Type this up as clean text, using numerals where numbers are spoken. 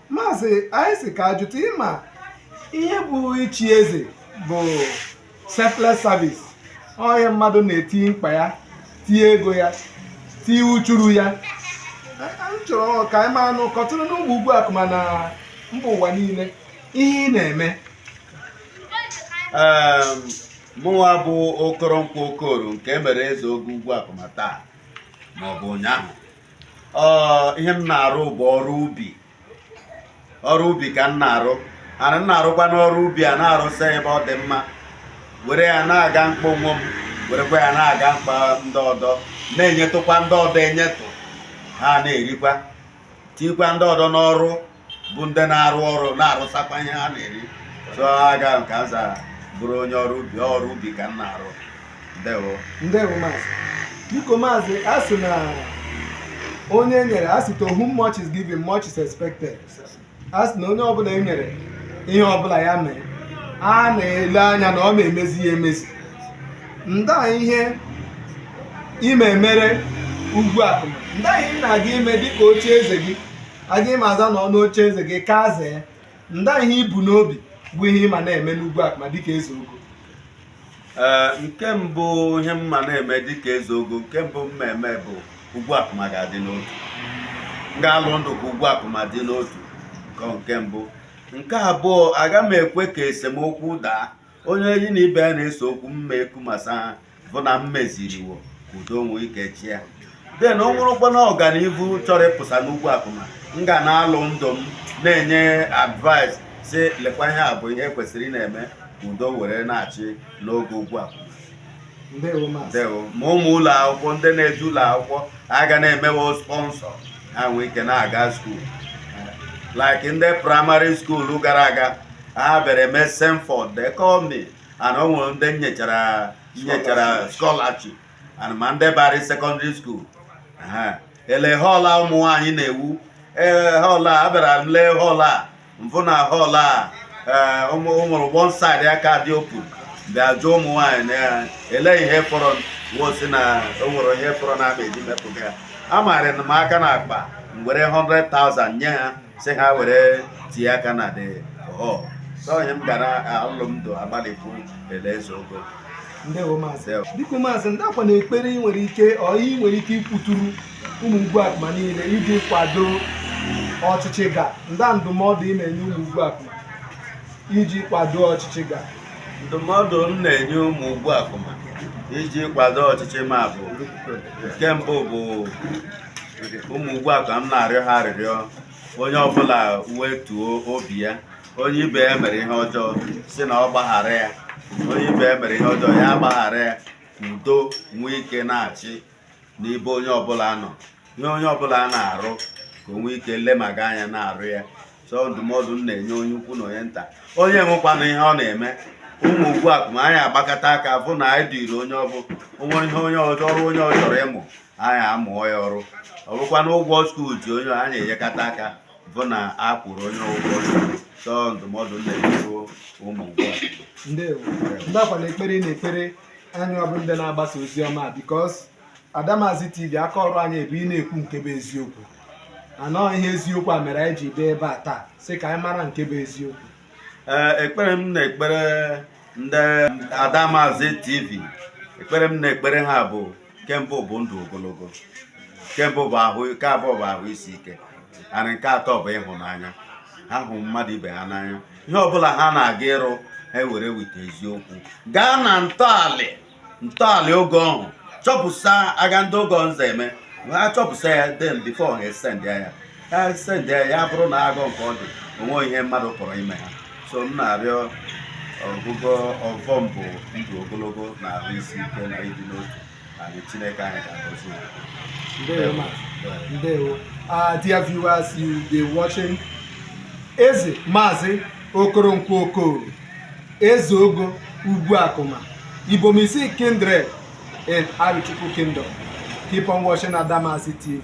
Mazi, anyị si ka ajụta ịma ihe bụ ichi eze bụ selfless service. Onye mmadụ na-eti mkpa ya, tie ego ya, tie uchuru ya. M chọrọ ka anyị maa n'ụkọtụrụ n'ụmụ Ugwuakuma na mba ụwa niile ihe ị na-eme. Mụnwa bụ Okoronkwo Okoro nke mere eze oge Ugwuakuma taa ma ọ bụ ụnyaahụ. Ihe m na-arụ bụ ọrụ ubi ka m na-arụ. Ana m na-arụkwa n'ọrụ ubi a na-arụsa ebe ọ dị mma, were ya na-aga mkpa onwe m, werekwa ya na-aga mkpa ndị ọdọ, na-enyetụkwa ndị ọdọ enyetụ ha na-erikwa, tikwa ndị ọdọ n'ọrụ bụ ndị na-arụ ọrụ na-arụsakwa ihe ha na-eri. So aga nke aza bụrụ onye ọrụ ubi ka m na-arụ. Ndewo Mazi. Biko Mazi, a sị na onye nyere, a sị to whom much is given much is expected. A sị na onye ọbụla e nyere ihe ọbụla ya mee, a na-ele anya na ọ na-emezi ya emezi. Nda ihe ime emere Ugwuakuma, nda ihe ị na-aga ime dịka oche eze gị, aga ime aza nọ n'oche eze gị ka zee. Nda ihe ibu n'obi bụ ihe ịma na-eme n'Ugwuakuma dịka eze ogo. Nke mbụ ihe mma na-eme dịka eze ogo, nke mbụ mma eme bụ Ugwuakuma ga-adị n'otu. M ga-alụ ndụ ka Ugwuakuma dị n'otu. Nke mbụ. Nke abụọ, aga m ekwe ka esemokwu daa. Onye yi na ibe ya na-ese okwu mma ekumasa bụ na m meziriwo udo onwe ike chi ya. Den o nwụrụkwa na ọganihu chọrọ ịpụsa n'Ugwuakuma, m ga na-alụ ndụ m na-enye advice si lekwa ihe a bụ ihe kwesịrị na-eme udo were na-achị n'oge Ugwuakuma. Ndewo. Ma ụmụ ụlọ akwụkwọ ndị na-eje ụlọ akwụkwọ aga na-emewo sponsọ ha nwee ike na-aga skuul. Like in the primary school gara aga, ha bere me Senford, they call me, and o nwere ndị nyechara scholarship, and ma ndị bara secondary school. Ele hall a ụmụ nwaanyị na-ewu, hall a abịara m lee hall a, mfụ na hall a ụmụrụ one side aka dị open, bịa jụọ ụmụ nwaanyị na ele ihe fọrọ wosi na o nwere ihe fọrọ na eji mepụta ya. Amaara m aka na akpa m were 100,000 nye ha, si ha were tie aka na dị hall. So onye m gara alụmdụ agbalịpụ ele eze ogo. Ndewo Mazi. Biko Mazi, ndakwa na ekpere ị nwere ike ikwuturu ụmụ Ugwuakuma niile iji kwado ọchịchị ga, nda ndụmọdụ ị na-enye ụmụ Ugwuakuma iji kwado ọchịchị ga. Ndụmọdụ m na-enye ụmụ Ugwuakuma iji kwado ọchịchị ma bụ nke mbụ bụ ụmụ Ugwuakuma m na-arịọ ha arịrịọ onye ọbụla wetuo obi ya. Onye ibe ya mere ihe ọjọọ si na ọ gbaghara ya. Onye ibe ya mere ihe ọjọọ ya gbaghara ya. Udo nwee ike na-achị n'ibe onye ọbụla nọ. Ihe onye ọbụla na-arụ ka o nwee ike lemaga anya na-arụ ya. So ndụmọdụ m na-enye onye ukwu na onye nta. Onye nwekwana ihe ọ na-eme, ụmụ Ugwuakuma anyị agbakọta aka bụ na anyị dịrị onye ọbụ onwe ihe onye ọjọọ ọrụ onye ọ chọrọ ịmụ, anyị amụọ ya ọrụ. Ọ bụkwa na ụgwọ skuul ji onye anyị enyekata aka bụ na a kwụrụ onye ụgwọ. So ndụmọdụ na-enyewo ụmụ Ugwuakuma. Ndewo. Ndakwa na ekpere na-ekpere anyị ọbụ ndị na-agbasa ozi ọma, because Adamazi TV aka ọrụ anyị ebe ị na-ekwu nke bụ eziokwu. Anọ ihe eziokwu a mere anyị ji bịa ebe a taa sị ka anyị mara nke bụ eziokwu. Ekpere m na-ekpere ndị Adamazi TV, ekpere m na-ekpere ha bụ nke mbụ bụ ndụ ogologo, nke mbụ bụ ahụ, nke abụọ bụ ahụ isi ike, and nke atọ bụ ịhụnanya. Ha hụ mmadụ ibe ha n'anya. Ihe ọbụla ha na-aga ịrụ ha were wite eziokwu. Gaa na ntọala oge ọhụ chọpụsa aga ndị oge nza eme, ha chọpụsa ya den before ha send ya ya bụrụ na agụ nke ọ dị onwe ihe mmadụ pụrụ ime ha. So m na-arịọ ọgụgụ ọvọm bụ ndụ ogologo na ahụ isi ike na ịdị n'otu, anyị Chineke anyị ga-agọzi ya. Ndewo. Dear viewers, you be watching Eze Mazi Okoronkwo Okoro, Eze Ogo Ugwuakuma, Ibomisi Kindred in Arochukwu Kingdom. Keep on watching Adamazi TV.